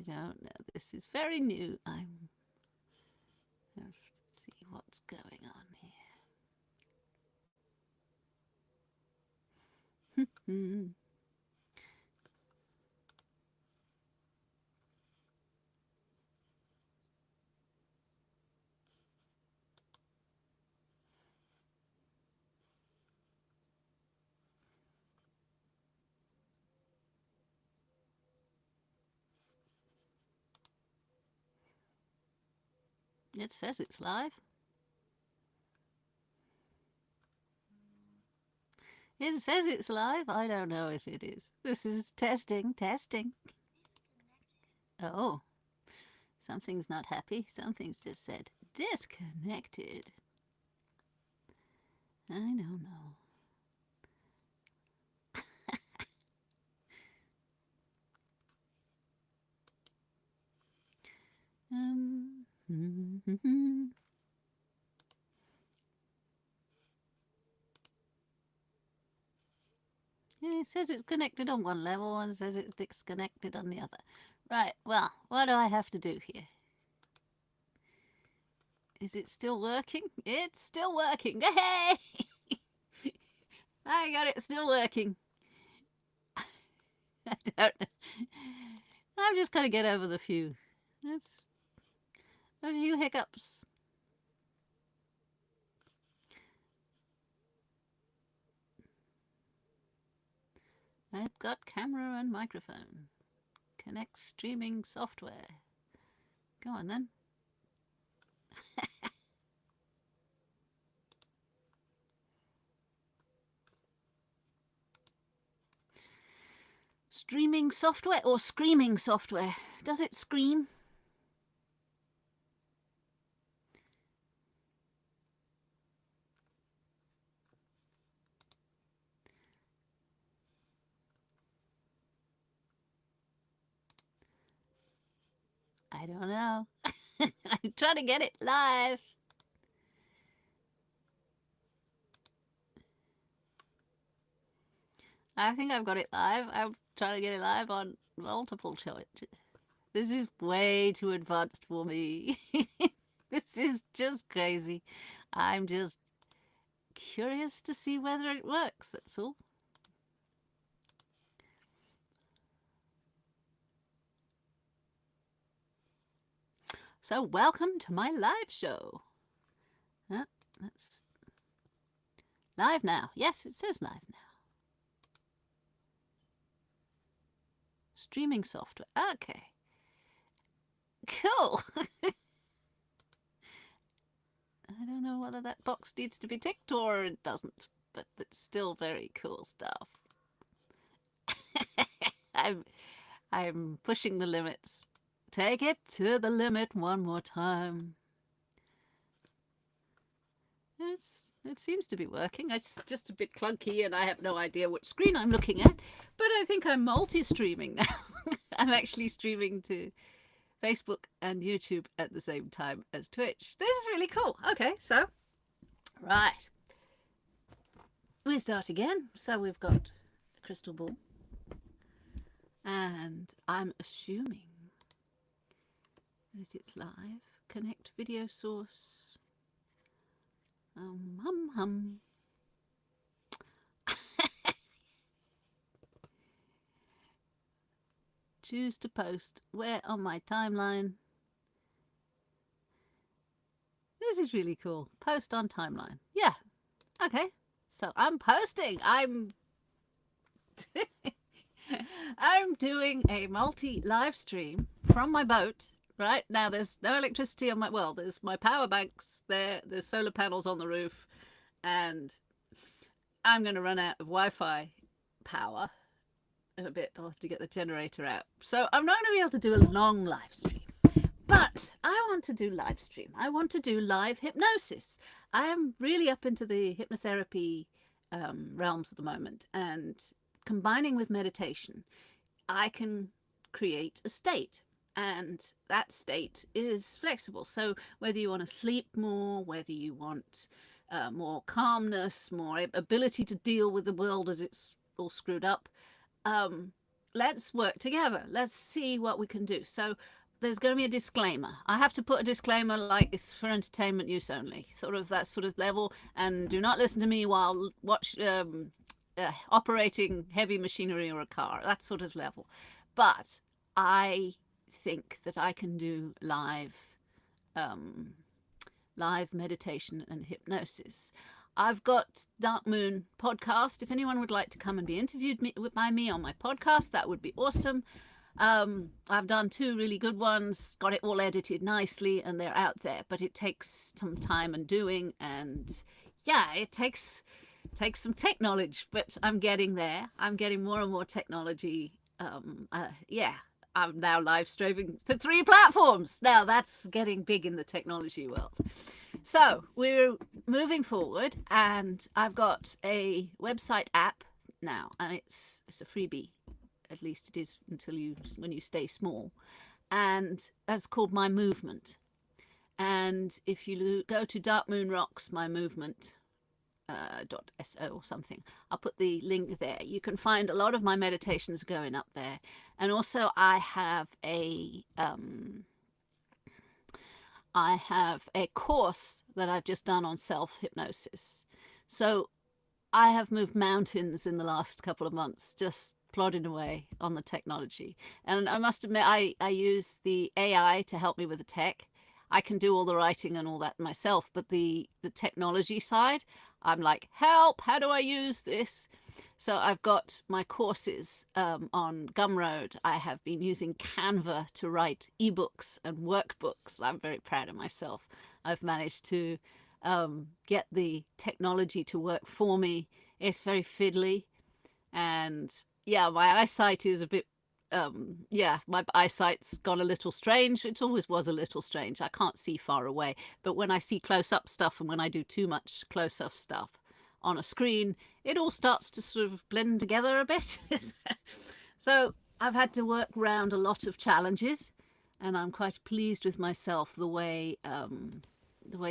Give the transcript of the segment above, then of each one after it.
don't know. This is very new. Let's see what's going on here. It says it's live. It says it's live. I don't know if it is. This is testing. Oh, something's not happy. Something's just said disconnected. I don't know. Yeah, it says it's connected on one level and says it's disconnected on the other. Right, well, what do I have to do here? Is it still working? It's still working. Hey! I got it still working. I don't know. I'm just going to get over the few. That's a few hiccups. I've got camera and microphone. Connect streaming software. Go on then. Streaming software or screaming software? Does it scream? I don't know. I'm trying to get it live. I think I've got it live. I'm trying to get it live on multiple choices. This is way too advanced for me. This is just crazy. I'm just curious to see whether it works, that's all. So welcome to my live show. That's live now. Yes, it says live now. Streaming software. Okay. Cool. I don't know whether that box needs to be ticked or it doesn't, but it's still very cool stuff. I'm pushing the limits. Take it to the limit one more time. It seems to be working. It's just a bit clunky and I have no idea which screen I'm looking at, but I think I'm multi-streaming now. I'm actually streaming to Facebook and YouTube at the same time as Twitch. This is really cool. Okay, so, right. We start again. So we've got a crystal ball. And I'm assuming that it's live. Connect video source. Hum. Choose to post. Where on my timeline? This is really cool. Post on timeline. Yeah. Okay. So I'm posting. I'm doing a multi-live stream from my boat. Right now, there's no electricity on my, well, there's my power banks there, there's solar panels on the roof, and I'm going to run out of Wi-Fi power in a bit. I'll have to get the generator out. So I'm not going to be able to do a long live stream, but I want to do live stream. I want to do live hypnosis. I am really up into the hypnotherapy realms at the moment, and combining with meditation, I can create a state. And that state is flexible. So whether you want to sleep more, whether you want more calmness, more ability to deal with the world as it's all screwed up, let's work together. Let's see what we can do. So there's going to be a disclaimer. I have to put a disclaimer like it's for entertainment use only, sort of that sort of level. And do not listen to me while operating heavy machinery or a car, that sort of level. But I think that I can do live meditation and hypnosis. I've got Dark Moon podcast. If anyone would like to come and be interviewed by me on my podcast, that would be awesome. I've done 2 really good ones, got it all edited nicely, and they're out there. But it takes some time and doing, and yeah, it takes some tech knowledge. But I'm getting there. I'm getting more and more technology. Yeah, I'm now live streaming to 3 platforms. Now that's getting big in the technology world. So we're moving forward, and I've got a website app now, and it's a freebie. At least it is when you stay small, and that's called My Movement. And if you go to Dark Moon Rocks My Movement .so or something, I'll put the link there. You can find a lot of my meditations going up there, and also I have a course that I've just done on self-hypnosis. So I have moved mountains in the last couple of months, just plodding away on the technology. And I must admit, I use the AI to help me with the tech. I can do all the writing and all that myself, but the technology side, I'm like, help, how do I use this? So I've got my courses on Gumroad. I have been using Canva to write ebooks and workbooks. I'm very proud of myself. I've managed to get the technology to work for me. It's very fiddly. And yeah, my eyesight is a bit, my eyesight's gone a little strange. It always was a little strange. I can't see far away. But when I see close-up stuff and when I do too much close-up stuff on a screen, it all starts to sort of blend together a bit. So I've had to work around a lot of challenges, and I'm quite pleased with myself the way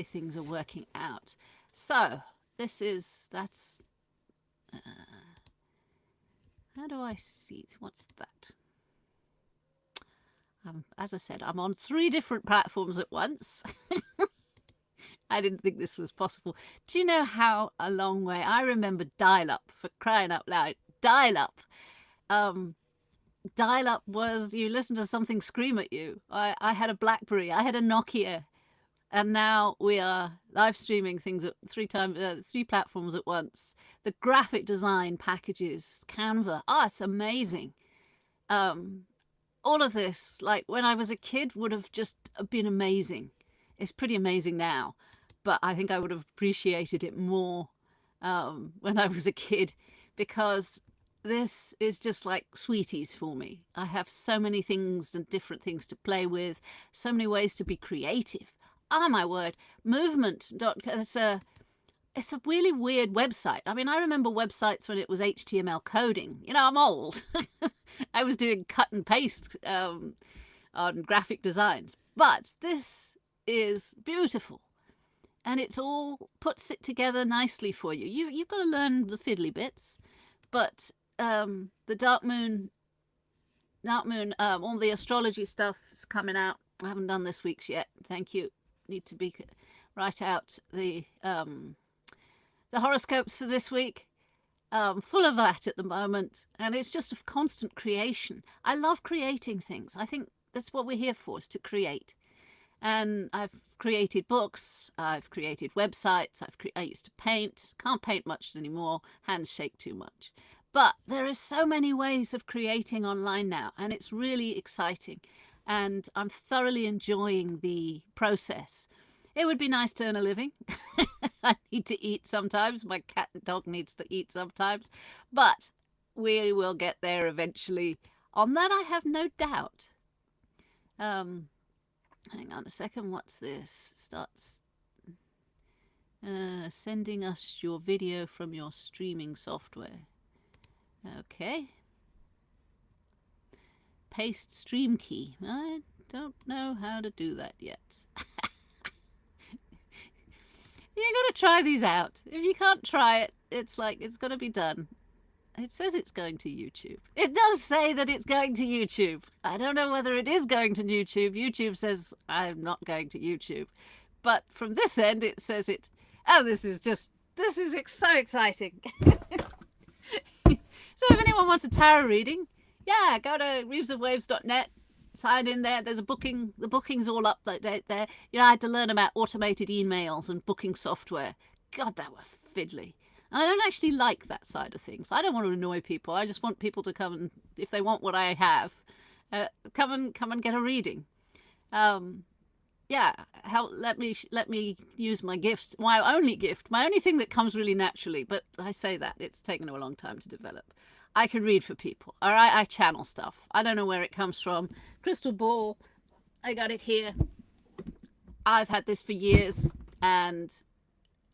things are working out. So that's how do I see it? What's that? As I said, I'm on 3 different platforms at once. I didn't think this was possible. Do you know how a long way? I remember dial-up, for crying out loud. Dial-up. Dial-up was you listen to something scream at you. I had a BlackBerry. I had a Nokia. And now we are live streaming things at 3 platforms at once. The graphic design packages, Canva. It's amazing. All of this, like when I was a kid, would have just been amazing. It's pretty amazing now, but I think I would have appreciated it more when I was a kid, because this is just like sweeties for me. I have so many things and different things to play with, so many ways to be creative. My word, Movement. It's a really weird website. I mean, I remember websites when it was HTML coding. You know, I'm old. I was doing cut and paste on graphic designs. But this is beautiful. And it's all puts it together nicely for you. You've got to learn the fiddly bits. But the Dark Moon, all the astrology stuff is coming out. I haven't done this week's yet. Thank you. Need to write out the horoscopes for this week. Full of that at the moment, and it's just a constant creation. I love creating things. I think that's what we're here for, is to create. And I've created books, I've created websites, I used to paint. Can't paint much anymore, hands shake too much. But there are so many ways of creating online now, and it's really exciting. And I'm thoroughly enjoying the process. It would be nice to earn a living. I need to eat sometimes. My cat and dog needs to eat sometimes. But we will get there eventually. On that, I have no doubt. Hang on a second. What's this? Starts sending us your video from your streaming software. Okay. Paste stream key. I don't know how to do that yet. You got to try these out. If you can't try it, it's like it's got to be done. It says it's going to YouTube. It does say that it's going to YouTube. I don't know whether it is going to YouTube. YouTube says I'm not going to YouTube. But from this end, it says it. Oh, this is so exciting. So if anyone wants a tarot reading, yeah, go to reevesofwaves.net, sign in there. There's a booking. The booking's all up there. You know, I had to learn about automated emails and booking software. God, that were fiddly. And I don't actually like that side of things. I don't want to annoy people. I just want people to come and, if they want what I have, come and get a reading. Yeah, let me use my gifts. My only gift, my only thing that comes really naturally. But I say that it's taken a long time to develop. I can read for people. All right, I channel stuff. I don't know where it comes from. Crystal ball, I got it here. I've had this for years, and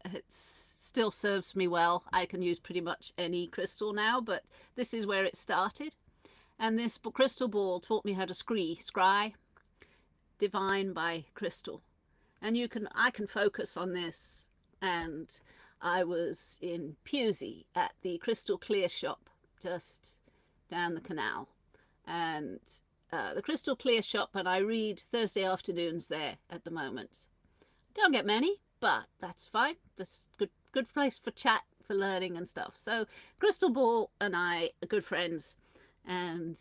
it still serves me well. I can use pretty much any crystal now, but this is where it started. And this crystal ball taught me how to scry, divine by crystal. And I can focus on this. And I was in Pewsey at the Crystal Clear shop, just down the canal. And the Crystal Clear shop, and I read Thursday afternoons there at the moment. Don't get many, but that's fine. That's good place for chat, for learning and stuff. So Crystal Ball and I are good friends, and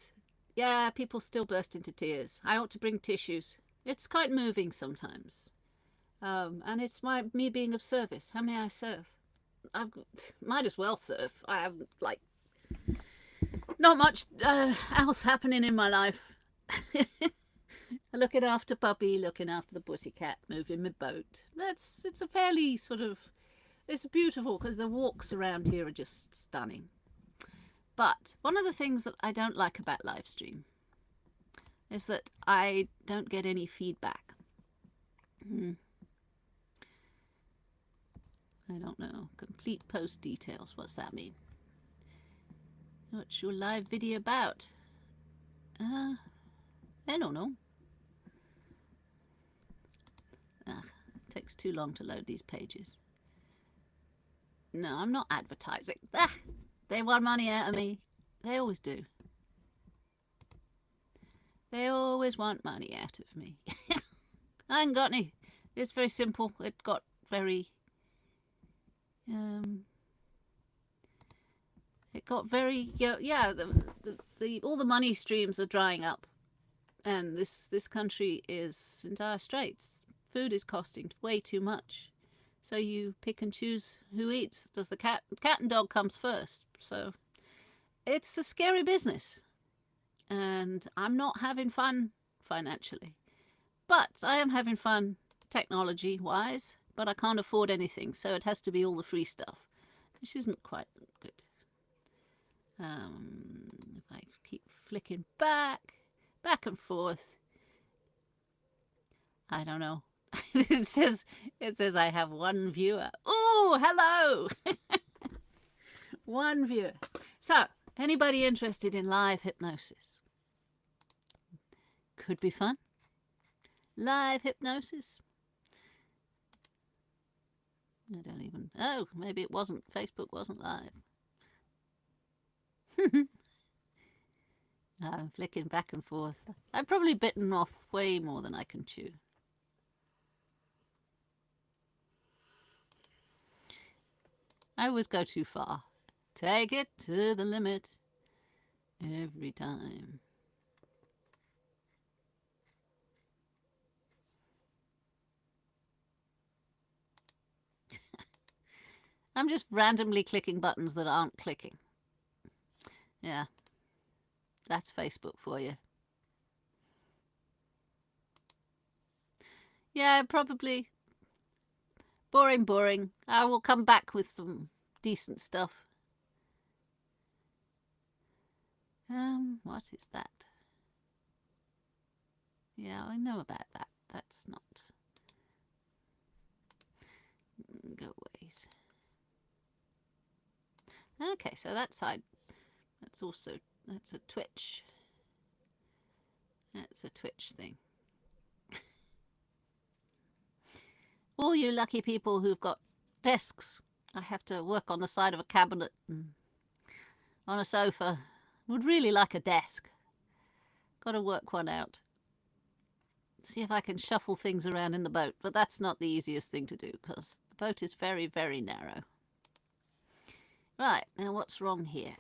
yeah, people still burst into tears. I ought to bring tissues. It's quite moving sometimes, and it's me being of service. How may I serve? I might as well serve. I have not much else happening in my life. Looking after puppy, looking after the pussycat, moving my boat. It's a fairly sort of, it's beautiful because the walks around here are just stunning. But one of the things that I don't like about live stream is that I don't get any feedback. I don't know. Complete post details. What's that mean? What's your live video about? I don't know. It takes too long to load these pages. No, I'm not advertising. They want money out of me. They always do. They always want money out of me. I ain't got any. It's very simple. It got very... all the money streams are drying up. And this country is in dire straits. Food is costing way too much. So you pick and choose who eats. Does the cat and dog comes first. So it's a scary business. And I'm not having fun financially. But I am having fun technology-wise. But I can't afford anything. So it has to be all the free stuff. Which isn't quite good. If I keep flicking back and forth. I don't know. It says I have one viewer. Oh, hello. One viewer. So, anybody interested in live hypnosis? Could be fun. Live hypnosis. I don't even... Oh, maybe it wasn't. Facebook wasn't live. I'm flicking back and forth. I've probably bitten off way more than I can chew. I always go too far. Take it to the limit every time. I'm just randomly clicking buttons that aren't clicking. Yeah. That's Facebook for you. Yeah, probably. Boring. I will come back with some decent stuff. What is that? Yeah, I know about that. That's not... Go ways. Okay, so that side, that's a Twitch. That's a Twitch thing. All you lucky people who've got desks, I have to work on the side of a cabinet and on a sofa. Would really like a desk. Got to work one out. See if I can shuffle things around in the boat, but that's not the easiest thing to do because the boat is very, very narrow. Right, now what's wrong here?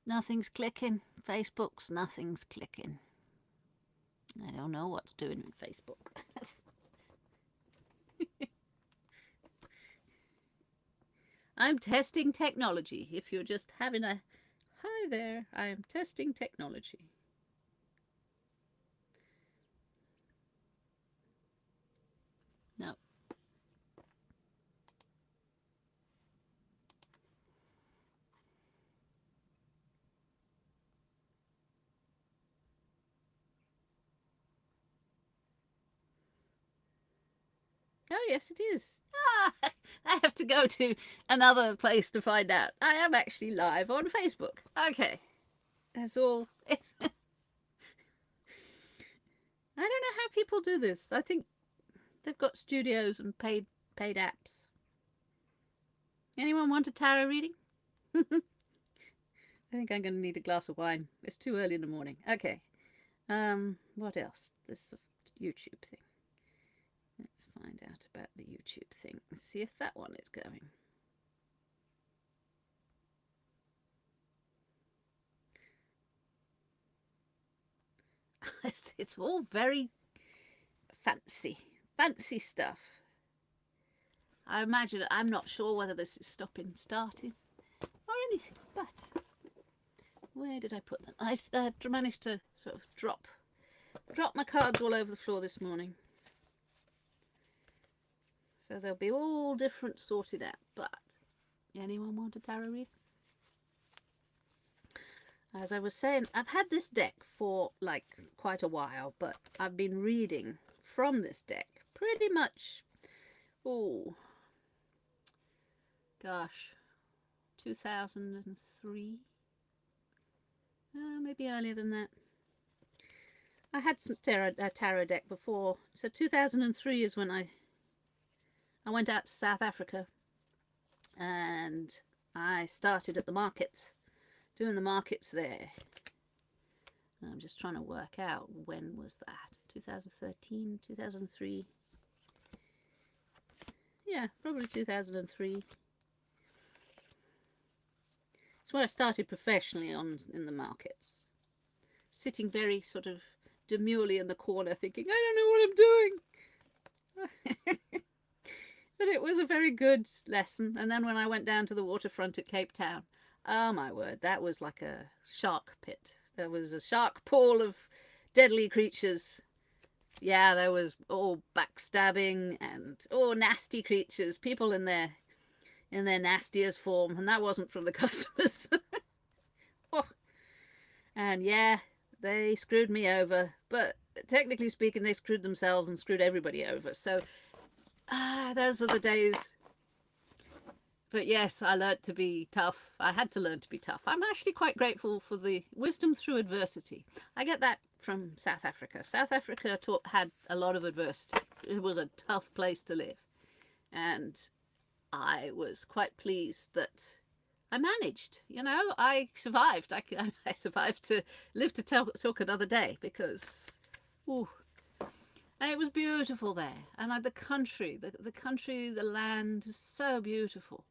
Nothing's clicking. Facebook's nothing's clicking. I don't know what's doing with Facebook. I'm testing technology. If you're just having a hi there, I am testing technology. No. Oh, yes, it is. Ah, I have to go to another place to find out. I am actually live on Facebook. Okay. That's all. I don't know how people do this. I think they've got studios and paid apps. Anyone want a tarot reading? I think I'm going to need a glass of wine. It's too early in the morning. Okay. What else? This YouTube thing. Let's find out about the YouTube thing. Let's see if that one is going. It's all very fancy stuff. I imagine, I'm not sure whether this is starting or anything, but where did I put them? I managed to sort of drop my cards all over the floor this morning. So they'll be all different sorted out, but anyone want a tarot read? As I was saying, I've had this deck for like quite a while, but I've been reading from this deck pretty much, oh gosh, 2003, maybe earlier than that. I had some tarot deck before, so 2003 is when I went out to South Africa and I started at the markets, doing the markets there. I'm just trying to work out when was that, 2013, 2003. Yeah, probably 2003. It's where I started professionally in the markets, sitting very sort of demurely in the corner thinking, I don't know what I'm doing. But it was a very good lesson. And then when I went down to the waterfront at Cape Town, oh my word, that was like a shark pit. There was a shark pool of deadly creatures. Yeah, there was all backstabbing and nasty creatures, people in their nastiest form, and that wasn't from the customers. Oh. And yeah, they screwed me over, but technically speaking, they screwed themselves and screwed everybody over. So those are the days. But yes, I learned to be tough. I had to learn to be tough. I'm actually quite grateful for the wisdom through adversity. I get that from South Africa. South Africa had a lot of adversity. It was a tough place to live. And I was quite pleased that I managed. You know, I survived. I survived to live to talk another day because, ooh, it was beautiful there. And the country, the land was so beautiful.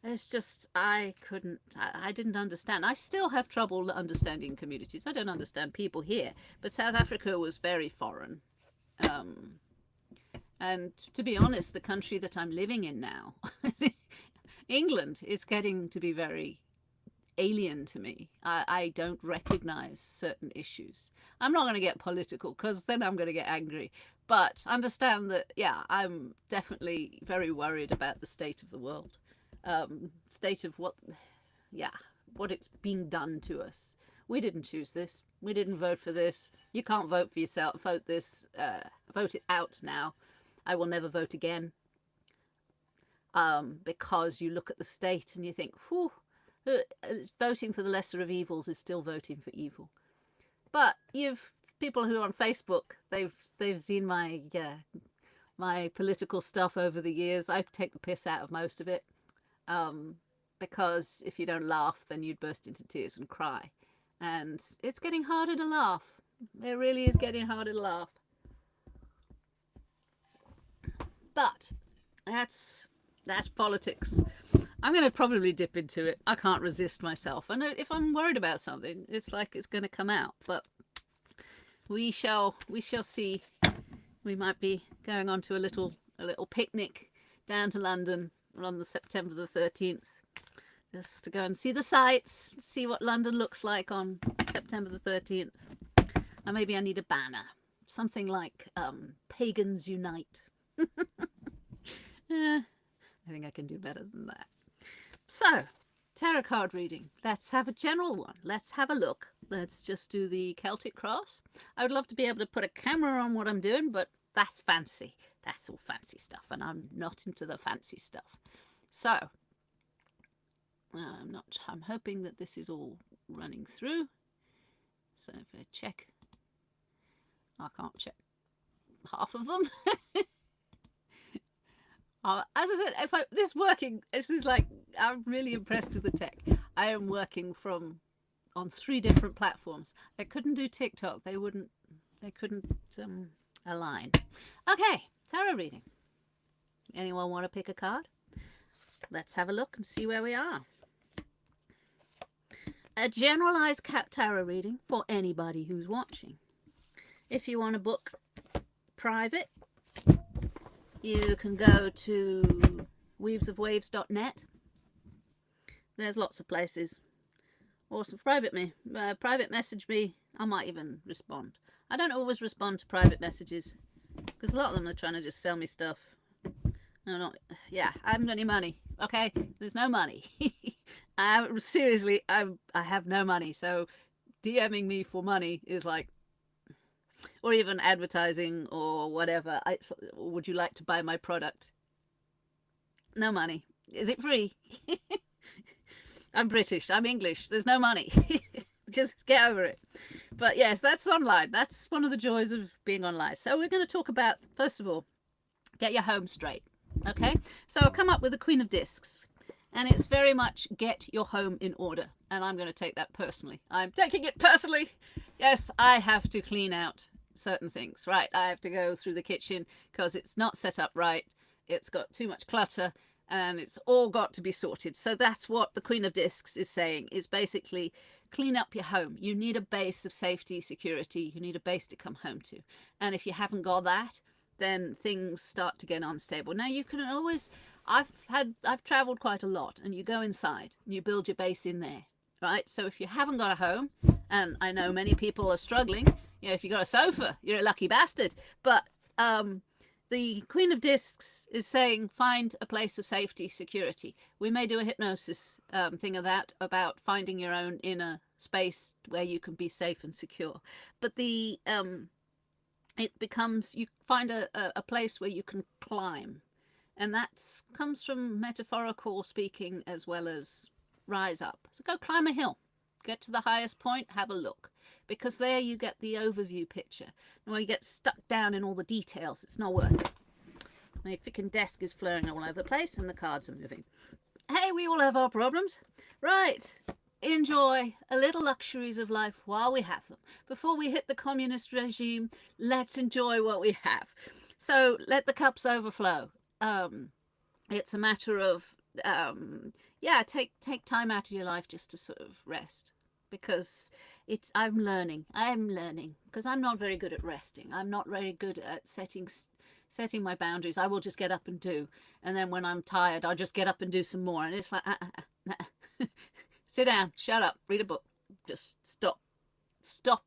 It's just, I didn't understand. I still have trouble understanding communities. I don't understand people here. But South Africa was very foreign. And to be honest, the country that I'm living in now, England, is getting to be very alien to me. I don't recognize certain issues. I'm not going to get political because then I'm going to get angry. But understand that, yeah, I'm definitely very worried about the state of the world. State of what it's being done to us. We didn't choose this. We didn't vote for this. You can't vote for yourself. Vote it out now. I will never vote again. Because you look at the state and you think, whew, voting for the lesser of evils is still voting for evil. But people who are on Facebook, they've seen my my political stuff over the years. I take the piss out of most of it, because if you don't laugh, then you'd burst into tears and cry. And it's getting harder to laugh. It really is getting harder to laugh. But that's politics. I'm going to probably dip into it. I can't resist myself. And if I'm worried about something, it's like it's going to come out. But we shall see. We might be going on to a little picnic down to London on the September the 13th, just to go and see the sights, see what London looks like on September the 13th. And maybe I need a banner, something like Pagans Unite. I think I can do better than that. So, tarot card reading. Let's have a general one. Let's have a look. Let's just do the Celtic cross. I would love to be able to put a camera on what I'm doing, but that's fancy. That's all fancy stuff, and I'm not into the fancy stuff. So, I'm hoping that this is all running through. So if I check, I can't check half of them. As I said, this working, this is like, I'm really impressed with the tech. I am working on 3 different platforms. I couldn't do TikTok. They couldn't align. Okay, tarot reading. Anyone want to pick a card? Let's have a look and see where we are. A generalized tarot reading for anybody who's watching. If you want to book private, you can go to weavesofwaves.net. There's lots of places. Or private message me. I might even respond. I don't always respond to private messages because a lot of them are trying to just sell me stuff. I haven't got any money. Okay, there's no money. Seriously, I have no money. So DMing me for money is like, or even advertising or whatever. Would you like to buy my product? No money. Is it free? I'm British. I'm English. There's no money. Just get over it. But yes, that's online. That's one of the joys of being online. So we're going to talk about, first of all, get your home straight. Okay? So I'll come up with the Queen of Discs. And it's very much get your home in order. And I'm going to take that personally. I'm taking it personally. Yes, I have to clean out certain things, right? I have to go through the kitchen because it's not set up right. It's got too much clutter and it's all got to be sorted. So that's what the Queen of Discs is saying, is basically clean up your home. You need a base of safety, security. You need a base to come home to. And if you haven't got that, then things start to get unstable. Now you can always, I've traveled quite a lot, and you go inside and you build your base in there, right? So if you haven't got a home, and I know many people are struggling, if you got a sofa, you're a lucky bastard. But the Queen of Discs is saying find a place of safety, security. We may do a hypnosis thing of that, about finding your own inner space where you can be safe and secure. But the it becomes, you find a place where you can climb. And that comes from metaphorical speaking as well as rise up. So go climb a hill. Get to the highest point, have a look. Because there you get the overview picture. And when you get stuck down in all the details, it's not worth it. My freaking desk is flurrying all over the place and the cards are moving. Hey, we all have our problems. Right. Enjoy a little luxuries of life while we have them. Before we hit the communist regime, let's enjoy what we have. So let the cups overflow. It's a matter of, take time out of your life just to sort of rest. Because I'm learning because I'm not very good at resting. I'm not very good at setting my boundaries. I will just get up and do, and then when I'm tired, I'll just get up and do some more. And it's like, sit down, shut up, read a book, just stop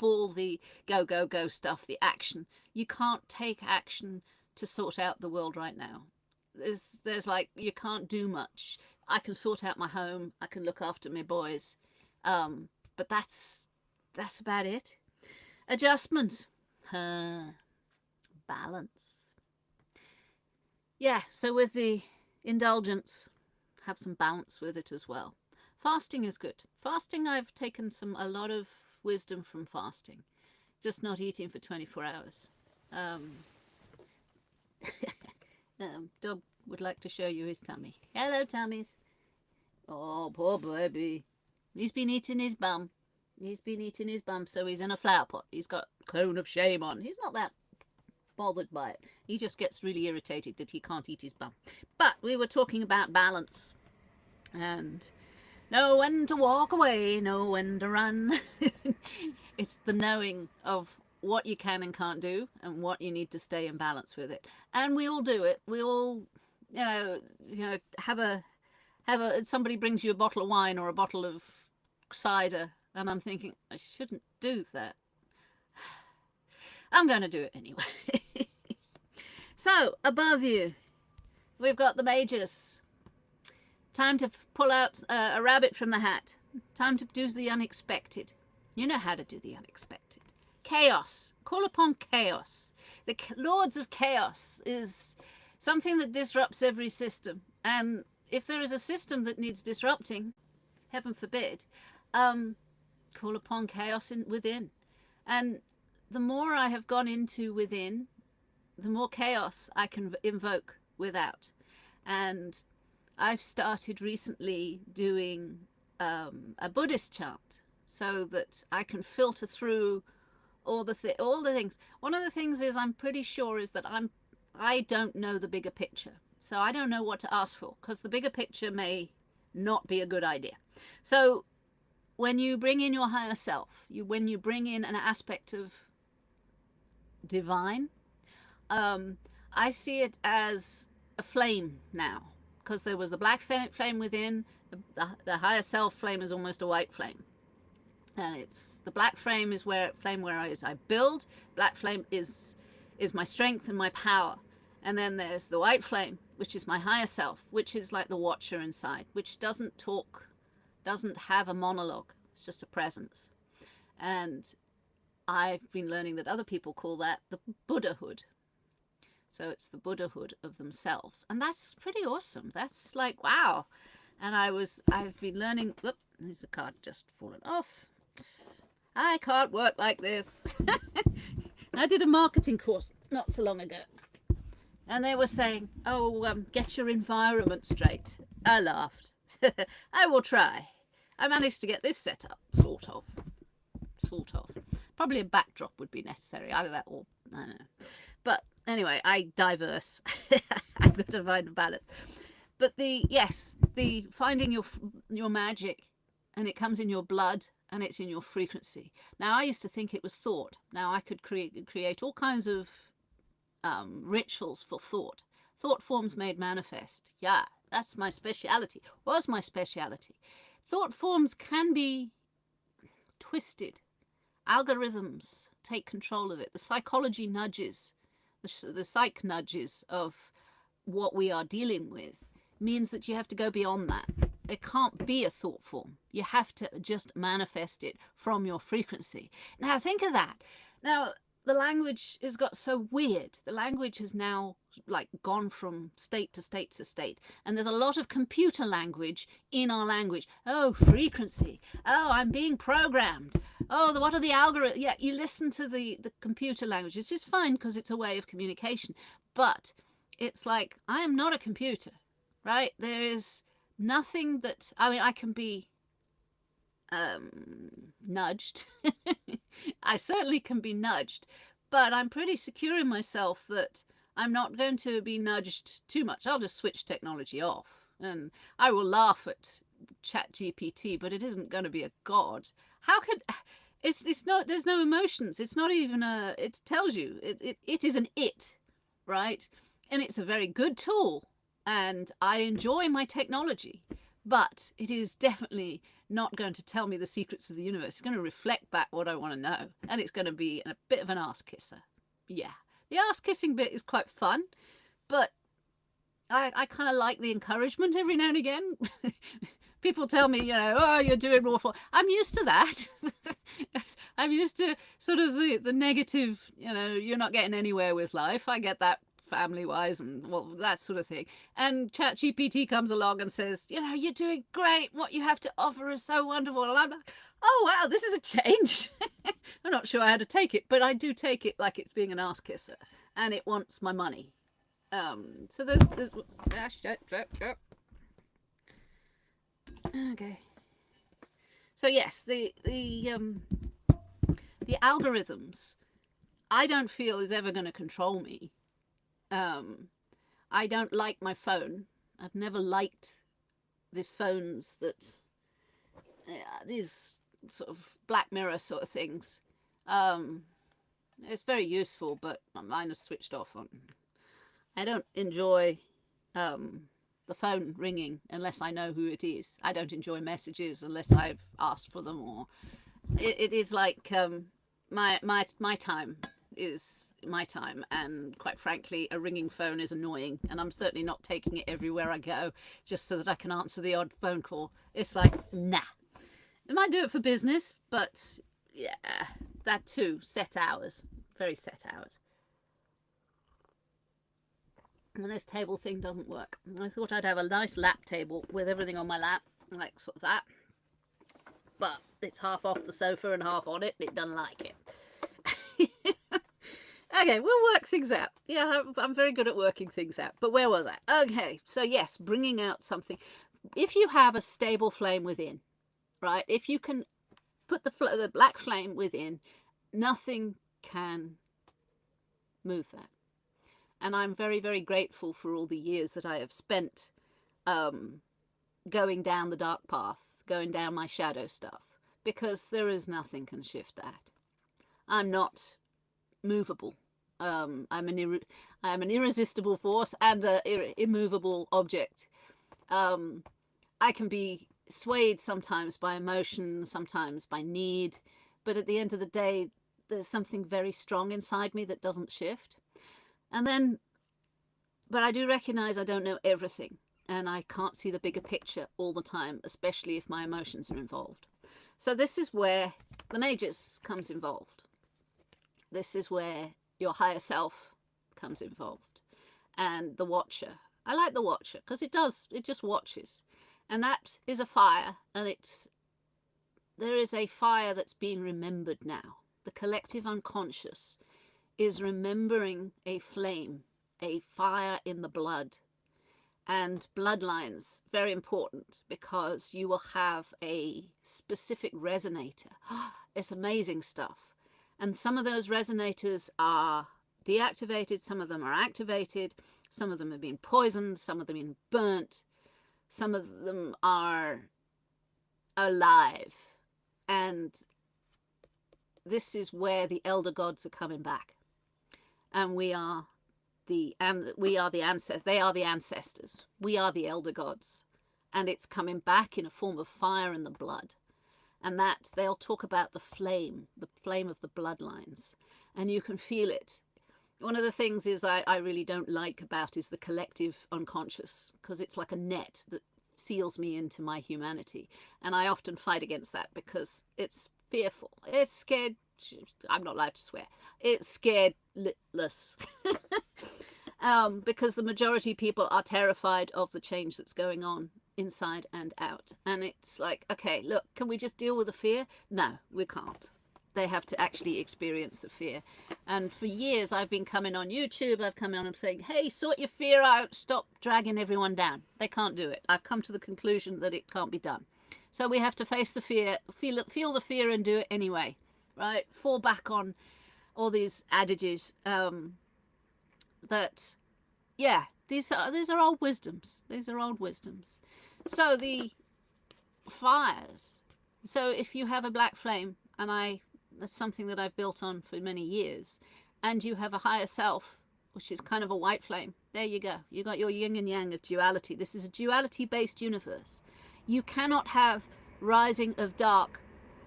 all the go stuff, the action. You can't take action to sort out the world right now. There's like, you can't do much. I can sort out my home, I can look after my boys, but that's about it. Adjustment. Balance. Yeah, so with the indulgence, have some balance with it as well. Fasting is good. Fasting, I've taken a lot of wisdom from fasting. Just not eating for 24 hours. Dog would like to show you his tummy. Hello, tummies. Oh, poor baby. He's been eating his bum. He's been eating his bum, so he's in a flower pot. He's got a cone of shame on. He's not that bothered by it. He just gets really irritated that he can't eat his bum. But we were talking about balance and know when to walk away, know when to run. It's the knowing of what you can and can't do and what you need to stay in balance with it. And we all do it. We all, have a somebody brings you a bottle of wine or a bottle of cider, and I'm thinking, I shouldn't do that. I'm going to do it anyway. So, above you, we've got the Magus. Time to pull out a rabbit from the hat. Time to do the unexpected. You know how to do the unexpected. Chaos. Call upon chaos. The Lords of Chaos is something that disrupts every system. And if there is a system that needs disrupting, heaven forbid, call upon chaos within. And the more I have gone into within, the more chaos I can invoke without. And I've started recently doing a Buddhist chant so that I can filter through all the things. One of the things is I'm pretty sure is that I don't know the bigger picture. So I don't know what to ask for because the bigger picture may not be a good idea. So when you bring in your higher self, when you bring in an aspect of divine, I see it as a flame now, because there was a black flame within. The higher self flame is almost a white flame, and it's the black flame is where I build. Black flame is my strength and my power, and then there's the white flame, which is my higher self, which is like the watcher inside, which doesn't talk, doesn't have a monologue. It's just a presence. And I've been learning that other people call that the Buddhahood. So it's the Buddhahood of themselves. And that's pretty awesome. That's like, wow. And I've been learning, whoop, there's a card just fallen off. I can't work like this. I did a marketing course not so long ago. And they were saying, get your environment straight. I laughed. I will try. I managed to get this set up, sort of. Probably a backdrop would be necessary, either that or, I don't know. But anyway, I diverse. I've got to find a balance. But the finding your magic, and it comes in your blood, and it's in your frequency. Now, I used to think it was thought. Now, I could create all kinds of rituals for thought. Thought forms made manifest. Yeah, that's my speciality. Was my speciality. Thought forms can be twisted. Algorithms take control of it. The psychology nudges, the psych nudges of what we are dealing with means that you have to go beyond that. It can't be a thought form. You have to just manifest it from your frequency. Now think of that. Now the language has got so weird. The language has now like gone from state to state to state. And there's a lot of computer language in our language. Oh, frequency. Oh, I'm being programmed. Oh, what are the algorithms? Yeah, you listen to the computer language, which is fine because it's a way of communication. But it's like, I am not a computer, right? There is nothing that, I can be nudged. I certainly can be nudged, but I'm pretty secure in myself that I'm not going to be nudged too much. I'll just switch technology off, and I will laugh at ChatGPT, but it isn't going to be a god. How could it's not, there's no emotions. It's not even it tells you it is an it, right? And it's a very good tool, and I enjoy my technology, but it is definitely not going to tell me the secrets of the universe. It's going to reflect back what I want to know, and it's going to be a bit of an ass kisser. Yeah, the ass kissing bit is quite fun, but I kind of like the encouragement every now and again. People tell me, oh, you're doing awful. I'm used to that. I'm used to sort of the negative, you're not getting anywhere with life. I get that family-wise and that sort of thing. And ChatGPT comes along and says, you're doing great. What you have to offer is so wonderful. And I'm like, oh, wow, this is a change. I'm not sure how to take it, but I do take it like it's being an ass kisser, and it wants my money. So there's okay. So yes, the algorithms I don't feel is ever going to control me. Um, I don't like my phone. I've never liked the phones that these sort of Black Mirror sort of things. Um, it's very useful, but mine is switched off on. I don't enjoy um, the phone ringing unless I know who it is. I don't enjoy messages unless I've asked for them, or it is like my time is my time, and quite frankly a ringing phone is annoying, and I'm certainly not taking it everywhere I go just so that I can answer the odd phone call. It's like, nah. I might do it for business, but yeah, that too, set hours, very set hours. And this table thing doesn't work. I thought I'd have a nice lap table with everything on my lap, like sort of that, but it's half off the sofa and half on it, and it doesn't like it. Okay, we'll work things out. Yeah, I'm very good at working things out. But where was I? Okay, so yes, bringing out something. If you have a stable flame within, right? If you can put the black flame within, nothing can move that. And I'm very, very grateful for all the years that I have spent going down the dark path, going down my shadow stuff, because there is nothing can shift that. I'm not movable. I'm an irresistible force and an immovable object. I can be swayed sometimes by emotion, sometimes by need, but at the end of the day, there's something very strong inside me that doesn't shift. And then, but I do recognize I don't know everything, and I can't see the bigger picture all the time, especially if my emotions are involved. So this is where the Magus comes involved. This is where your higher self comes involved, and the Watcher. I like the Watcher because it just watches, and that is a fire, and there is a fire that's being remembered now. The collective unconscious is remembering a flame, a fire in the blood. And bloodlines, very important, because you will have a specific resonator. It's amazing stuff. And some of those resonators are deactivated, some of them are activated, some of them have been poisoned, some of them have been burnt, some of them are alive. And this is where the elder gods are coming back. And we are the ancestors. They are the ancestors. We are the elder gods. And it's coming back in a form of fire in the blood. And that they'll talk about the flame of the bloodlines, and you can feel it. One of the things is I really don't like about is the collective unconscious, because it's like a net that seals me into my humanity, and I often fight against that because it's fearful. It's scared. I'm not allowed to swear. It's scaredless. Because the majority of people are terrified of the change that's going on inside and out. And it's like, okay, look, can we just deal with the fear? No, we can't. They have to actually experience the fear. And for years I've been coming on YouTube, I've come on and saying, hey, sort your fear out, stop dragging everyone down. They can't do it. I've come to the conclusion that it can't be done. So we have to face the fear, feel the fear and do it anyway, right? Fall back on all these adages that, yeah, these are old wisdoms. These are old wisdoms. So the fires. So if you have a black flame, and that's something that I've built on for many years, and you have a higher self, which is kind of a white flame, there you go. You got your yin and yang of duality. This is a duality-based universe. You cannot have rising of dark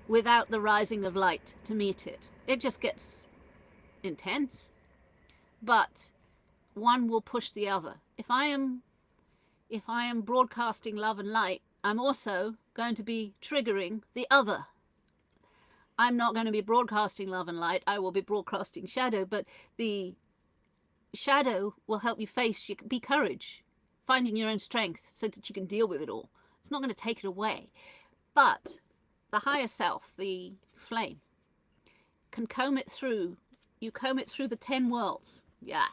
without the rising of light to meet it. It just gets intense. But one will push the other. If I am broadcasting love and light, I'm also going to be triggering the other. I'm not going to be broadcasting love and light. I will be broadcasting shadow, but the shadow will help you be courage, finding your own strength so that you can deal with it all. It's not going to take it away. But the higher self, the flame, can comb it through. You comb it through the 10 worlds. Yeah.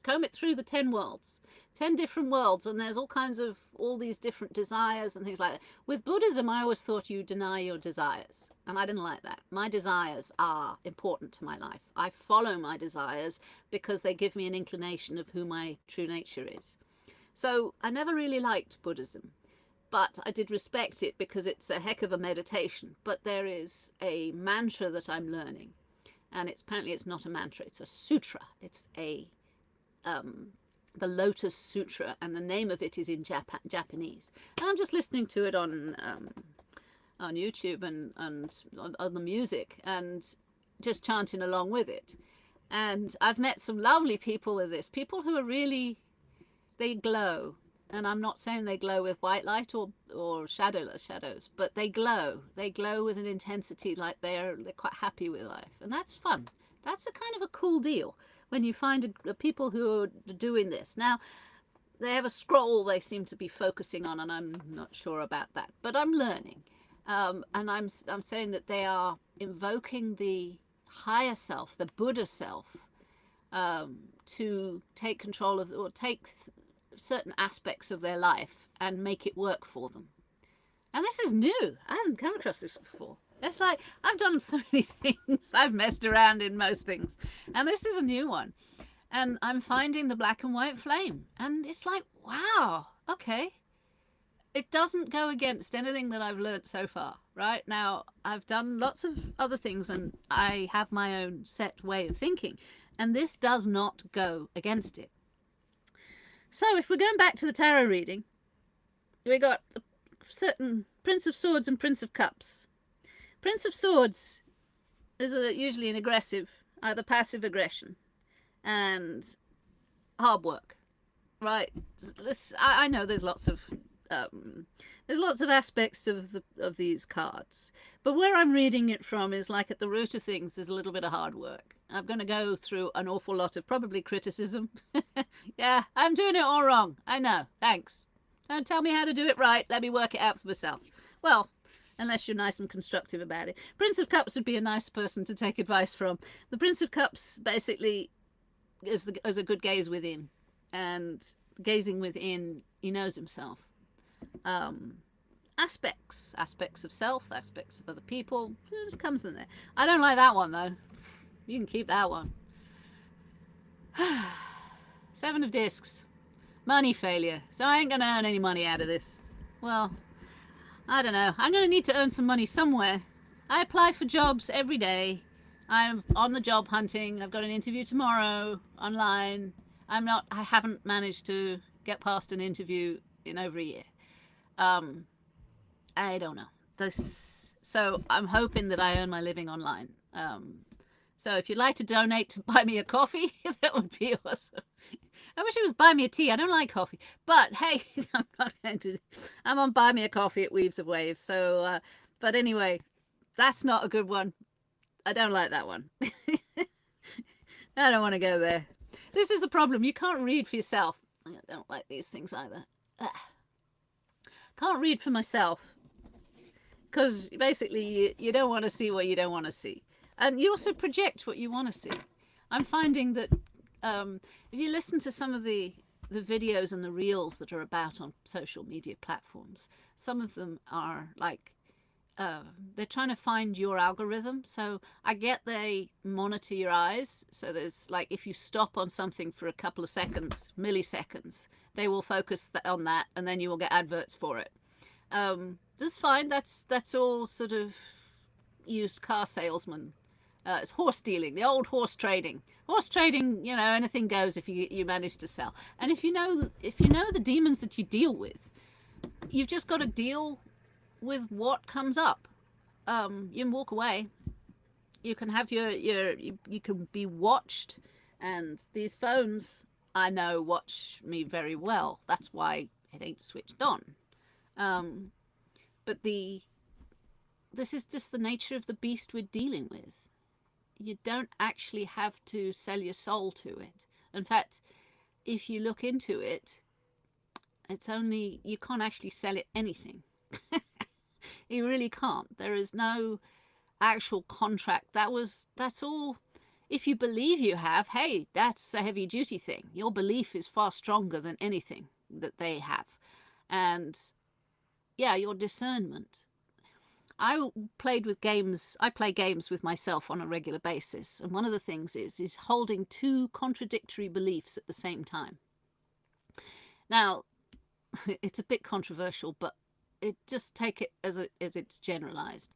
comb it through the 10 worlds, 10 different worlds, and there's all kinds of, all these different desires and things like that. With Buddhism, I always thought you deny your desires, and I didn't like that. My desires are important to my life. I follow my desires because they give me an inclination of who my true nature is. So I never really liked Buddhism, but I did respect it because it's a heck of a meditation. But there is a mantra that I'm learning, and apparently it's not a mantra, it's a sutra. It's the Lotus Sutra, and the name of it is in Japanese. And I'm just listening to it on YouTube and on the music, and just chanting along with it. And I've met some lovely people with this, people who are really, they glow. And I'm not saying they glow with white light or shadowless shadows, but they glow. They glow with an intensity, like they're quite happy with life. And that's fun. That's a kind of a cool deal when you find people who are doing this. Now, they have a scroll they seem to be focusing on, and I'm not sure about that, but I'm learning. And I'm saying that they are invoking the higher self, the Buddha self, to take control of, or take certain aspects of their life and make it work for them. And this is new. I haven't come across this before. It's like, I've done so many things. I've messed around in most things. And this is a new one. And I'm finding the black and white flame. And it's like, wow, okay. It doesn't go against anything that I've learned so far, right? Now, I've done lots of other things, and I have my own set way of thinking. And this does not go against it. So if we're going back to the tarot reading, we got a certain Prince of Swords and Prince of Cups. Prince of Swords is usually an aggressive, either passive aggression and hard work, right? I know there's lots of aspects of these cards, but where I'm reading it from is like at the root of things, there's a little bit of hard work. I'm going to go through an awful lot of probably criticism. Yeah, I'm doing it all wrong. I know. Thanks. Don't tell me how to do it right. Let me work it out for myself. Well, unless you're nice and constructive about it. Prince of Cups would be a nice person to take advice from. The Prince of Cups basically is a good gaze within. And gazing within, he knows himself. Aspects of self, aspects of other people, it just comes in there. I don't like that one, though. You can keep that one. 7 of Discs. Money failure. So I ain't going to earn any money out of this. Well, I don't know. I'm going to need to earn some money somewhere. I apply for jobs every day. I'm on the job hunting. I've got an interview tomorrow online. I haven't managed to get past an interview in over a year. I don't know. So I'm hoping that I earn my living online. So if you'd like to donate to buy me a coffee, that would be awesome. I wish it was buy me a tea. I don't like coffee. But hey, I'm not going to. I'm on buy me a coffee at Weaves of Waves. So, but anyway, that's not a good one. I don't like that one. I don't want to go there. This is a problem. You can't read for yourself. I don't like these things either. Can't read for myself. Because basically, you don't want to see what you don't want to see. And you also project what you want to see. I'm finding that if you listen to some of the videos and the reels that are about on social media platforms, some of them are like, they're trying to find your algorithm. So I get they monitor your eyes. So there's like, if you stop on something for a couple of seconds, milliseconds, they will focus on that, and then you will get adverts for it. That's fine. That's all sort of used car salesman. It's horse dealing, the old horse trading. Horse trading, you know, anything goes if you manage to sell. And if you know the demons that you deal with, you've just got to deal with what comes up. You can walk away. You can have you can be watched, and these phones, I know, watch me very well. That's why it ain't switched on. But this is just the nature of the beast we're dealing with. You don't actually have to sell your soul to it. In fact, if you look into it, you can't actually sell it anything. You really can't. There is no actual contract. That's all. If you believe you have, hey, that's a heavy duty thing. Your belief is far stronger than anything that they have. And yeah, your discernment. I played with games. I play games with myself on a regular basis. And one of the things is holding two contradictory beliefs at the same time. Now, it's a bit controversial, but just take it as it's generalized.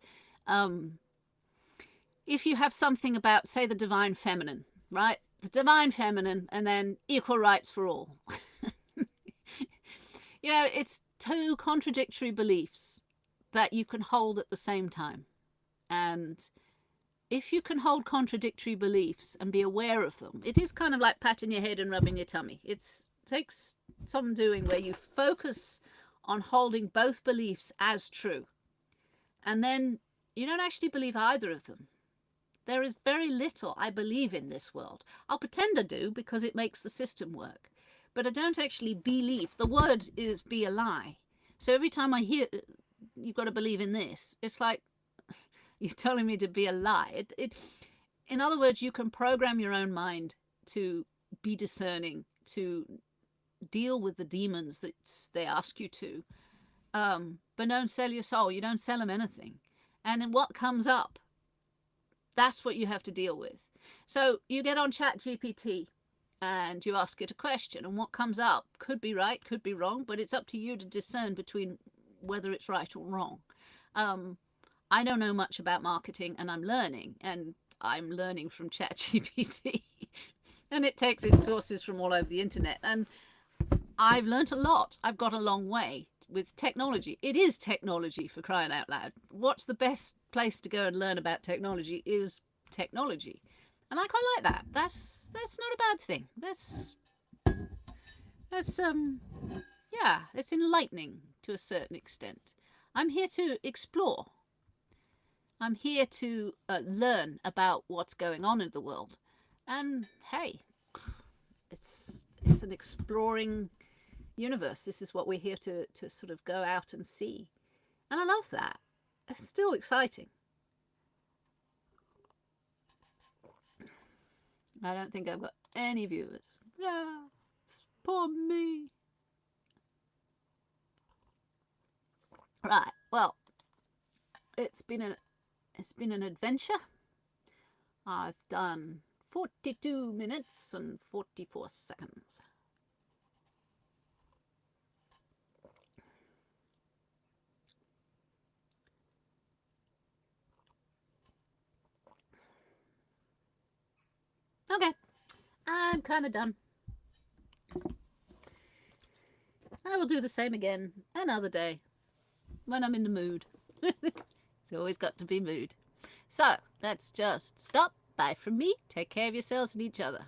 If you have something about, say, the divine feminine, right? The divine feminine, and then equal rights for all. You know, it's two contradictory beliefs that you can hold at the same time. And if you can hold contradictory beliefs and be aware of them, it is kind of like patting your head and rubbing your tummy. It takes some doing where you focus on holding both beliefs as true. And then you don't actually believe either of them. There is very little I believe in this world. I'll pretend I do because it makes the system work. But I don't actually believe. The word is be a lie. So every time I hear, you've got to believe in this, it's like you're telling me to be a lie. In other words, you can program your own mind to be discerning, to deal with the demons that they ask you to. But don't sell your soul. You don't sell them anything. And in what comes up, that's what you have to deal with. So you get on ChatGPT and you ask it a question, and what comes up could be right, could be wrong, but it's up to you to discern between whether it's right or wrong. I don't know much about marketing, and I'm learning from ChatGPT. And it takes its sources from all over the internet. And I've learned a lot. I've got a long way with technology. It is technology, for crying out loud. What's the best place to go and learn about technology is technology. And I quite like that. That's not a bad thing. That's yeah, it's enlightening to a certain extent. I'm here to explore. I'm here to learn about what's going on in the world. And hey, it's an exploring universe. This is what we're here to sort of go out and see. And I love that. It's still exciting. I don't think I've got any viewers. Yeah, poor me. Right, well, it's been an adventure. I've done 42 minutes and 44 seconds. Okay, I'm kind of done. I will do the same again another day when I'm in the mood. It's always got to be mood. So let's just stop. Bye from me. Take care of yourselves and each other.